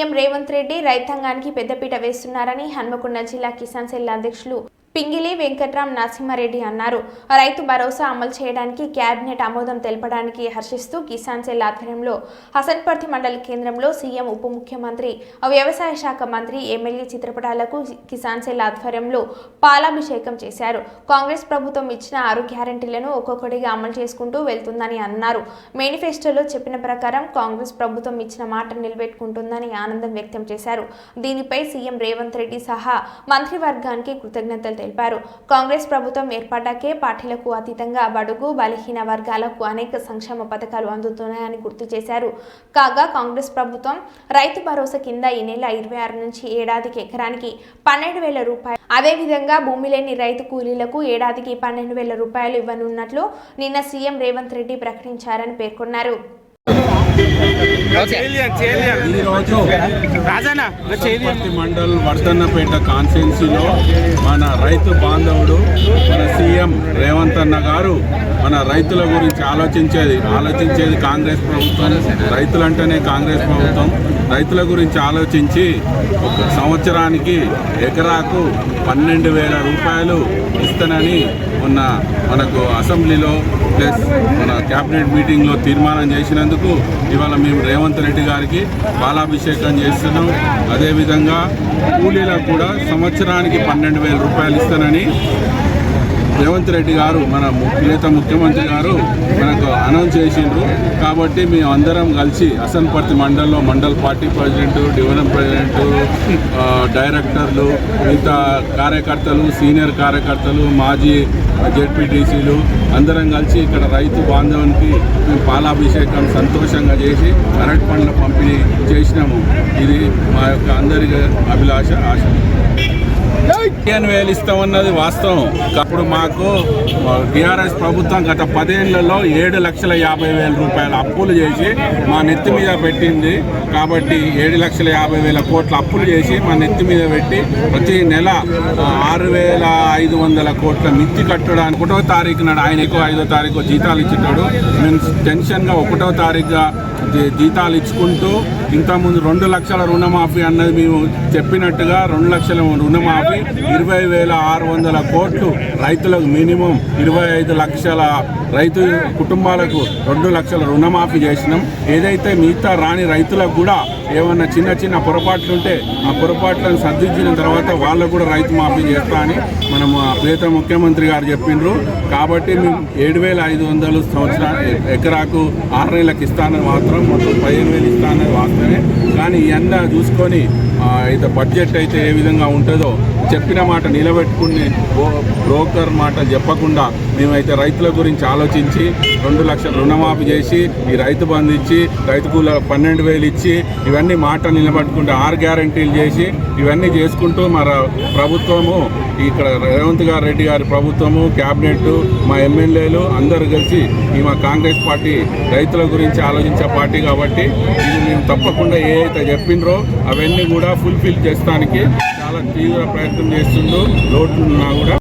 CM Revanth Reddy రైతాంగానికి పెద్దపీట వేస్తున్నారని హన్మకొండ జిల్లా కిసాన్ సెల్ అధ్యక్షులు పింగిలి వెంకట్రామ్ నరసింహారెడ్డి అన్నారు. రైతు భరోసా అమలు చేయడానికి కేబినెట్ ఆమోదం తెలపడానికి హర్షిస్తూ కిసాన్ సెల్ ఆధ్వర్యంలో హసన్పర్తి మండల కేంద్రంలో సీఎం ఉప ముఖ్యమంత్రి వ్యవసాయ శాఖ మంత్రి ఎమ్మెల్యే చిత్రపటాలకు కిసాన్ సెల్ ఆధ్వర్యంలో పాలాభిషేకం చేశారు. కాంగ్రెస్ ప్రభుత్వం ఇచ్చిన 6 గ్యారెంటీలను ఒక్కొక్కటిగా అమలు చేసుకుంటూ వెళ్తుందని అన్నారు. మేనిఫెస్టోలో చెప్పిన ప్రకారం కాంగ్రెస్ ప్రభుత్వం ఇచ్చిన మాట నిలబెట్టుకుంటుందని ఆనందం వ్యక్తం చేశారు. దీనిపై సీఎం రేవంత్ రెడ్డి సహా మంత్రివర్గానికి కృతజ్ఞతలు తెలిపారు. కాంగ్రెస్ ప్రభుత్వం ఏర్పడ్డాకే పార్టీలకు అతీతంగా బడుగు బలహీన వర్గాలకు అనేక సంక్షేమ పథకాలు అందుతున్నాయని గుర్తు చేశారు. కాగా కాంగ్రెస్ ప్రభుత్వం రైతు భరోసా కింద ఈ నెల 26 నుంచి ఏడాదికి ఎకరానికి 12,000 రూపాయలు, అదేవిధంగా భూమి లేని రైతు కూలీలకు ఏడాదికి 12,000 రూపాయలు ఇవ్వనున్నట్లు నిన్న సీఎం రేవంత్ రెడ్డి ప్రకటించారని పేర్కొన్నారు. మండల్ వర్ధన్నపేట కాన్స్టిట్యున్సీలో మన రైతు బాంధవుడు మన సీఎం రేవంత్ అన్న గారు మన రైతుల గురించి ఆలోచించేది కాంగ్రెస్ ప్రభుత్వం. రైతులంటేనే కాంగ్రెస్ ప్రభుత్వం. రైతుల గురించి ఆలోచించి ఒక సంవత్సరానికి ఎకరాకు 12,000 రూపాయలు ఇస్తానని మనకు అసెంబ్లీలో ప్లస్ మన క్యాబినెట్ మీటింగ్లో తీర్మానం చేసినందుకు ఇవాళ మేము రేవంత్ రెడ్డి గారికి పాలాభిషేకం చేస్తున్నాం. అదేవిధంగా కూలీలకు కూడా సంవత్సరానికి 12,000 రూపాయలు ఇస్తానని రేవంత్ రెడ్డి గారు మన ముఖ్యమంత్రి గారు మనకు అనౌన్స్ చేసిండ్రు. కాబట్టి మేము అందరం కలిసి హసన్పర్తి మండల్లో mandal party president, division president, డైరెక్టర్లు, మిగతా కార్యకర్తలు, సీనియర్ కార్యకర్తలు, మాజీ జెడ్పీటీసీలు అందరం కలిసి ఇక్కడ రైతు బాంధవునికి మేము పాలాభిషేకం సంతోషంగా చేసి అరటి పండ్ల పంపిణీ చేసినాము. ఇది మా యొక్క అందరి అభిలాష, ఆశ. 15,000 ఇస్తామన్నది వాస్తవం. అప్పుడు మాకు టీఆర్ఎస్ ప్రభుత్వం గత 10 ఏళ్లలో 7,50,000 రూపాయల అప్పులు చేసి మా నెత్తి మీద పెట్టింది. కాబట్టి 7,50,000 కోట్ల అప్పులు చేసి మా నెత్తి మీద పెట్టి ప్రతి నెల 6,500 కోట్ల మిత్తి కట్టడానికి 1వ తారీఖు నాడు ఆయనకు 5వ తారీఖు జీతాలు ఇచ్చేటాడు. మేము టెన్షన్గా 1వ తారీఖుగా జీతాలు ఇచ్చుకుంటూ ఇంతకుముందు 2 లక్షల రుణమాఫీ అన్నది మేము చెప్పినట్టుగా 2 లక్షల రుణమాఫీ 20,600 కోట్లు రైతులకు మినిమం 25 లక్షల రైతు కుటుంబాలకు 2 లక్షల రుణమాఫీ చేసినాం. ఏదైతే మిగతా రాని రైతులకు కూడా ఏమన్నా చిన్న పొరపాట్లుంటే ఆ పొరపాట్లను సర్దించిన తర్వాత వాళ్ళకు కూడా రైతు మాఫీ చేస్తా అని మనం ప్రియతమ ముఖ్యమంత్రి గారు చెప్పిండ్రు. కాబట్టి మేము 7,500 ఎకరాకు 6 నెలలకు ఇస్తానని మాత్రం మొత్తం 15,000 ఇస్తానని వాస్తవమే. కానీ ఇవన్నీ చూసుకొని అయితే బడ్జెట్ అయితే ఏ విధంగా ఉంటుందో చెప్పిన మాట నిలబెట్టుకుని బ్రోకర్ మాట చెప్పకుండా మేమైతే రైతుల గురించి ఆలోచించి 2 లక్షల రుణమాఫీ చేసి ఈ రైతు బంధు ఇచ్చి రైతు కూల 12,000 ఇచ్చి ఇవన్నీ మాట నిలబెట్టుకుంటూ 6 గ్యారెంటీలు చేసి ఇవన్నీ చేసుకుంటూ మన ప్రభుత్వము ఇక్కడ రేవంత్ రెడ్డి గారి ప్రభుత్వము, క్యాబినెట్, మా ఎమ్మెల్యేలు అందరూ కలిసి ఈ మా కాంగ్రెస్ పార్టీ రైతుల గురించి ఆలోచించే పార్టీ. కాబట్టి ఇది మేము తప్పకుండా ఏ అయితే చెప్పిండ్రో అవన్నీ కూడా ఫుల్ఫిల్ చేస్తానికి చాలా తీవ్ర ప్రయత్నం చేస్తుందో లోటున్నా కూడా